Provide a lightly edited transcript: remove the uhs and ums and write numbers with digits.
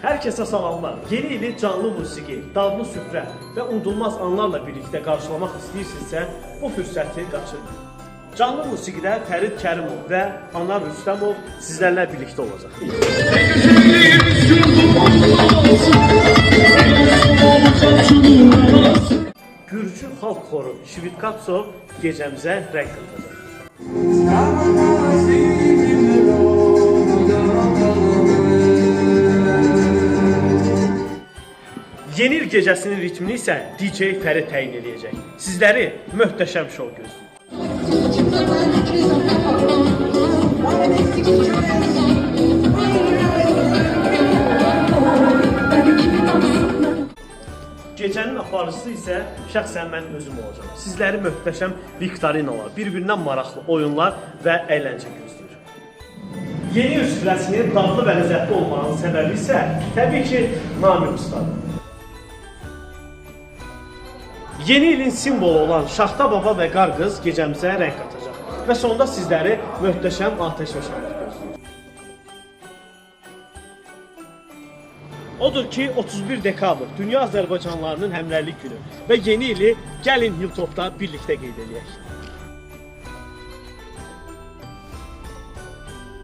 Herkese salamlar. Yeni ili canlı musiqi, dadlı süfrə və unudulmaz anlarla birlikdə qarşılamaq istəyirsinizsə, bu fürsəti qaçırmayın. Canlı musiqidə Fərid Kərimov və Anar Rüstəmov sizlərlə birlikdə olacaq. Gürcü xalq xoru Şvitkatso gecəmizə rəng qatacaq. Yeni il gecəsinin ritmini isə DJ Fərid təyin edəcək. Sizləri möhtəşəm şou gözləyir. Gecənin aparıcısı isə şəxsən mən özüm olacağım. Sizləri möhtəşəm viktorinalar, bir-birindən maraqlı oyunlar və əyləncə gözləyir. Yeni il süfrəsinin dadlı və ləzzətli olmağının səbəbi isə təbii ki, Namiq ustadır. Yeni ilin simvolu olan Şaxta Baba və Qarqız gecəmizə rəng qatacaq və sonda sizləri möhtəşəm atəş və şənlik gözləyir. Odur ki, 31 dekabr Dünya Azərbaycanlılarının həmrəylik günü və yeni ili gəlin Hilltopda birlikdə qeyd edək.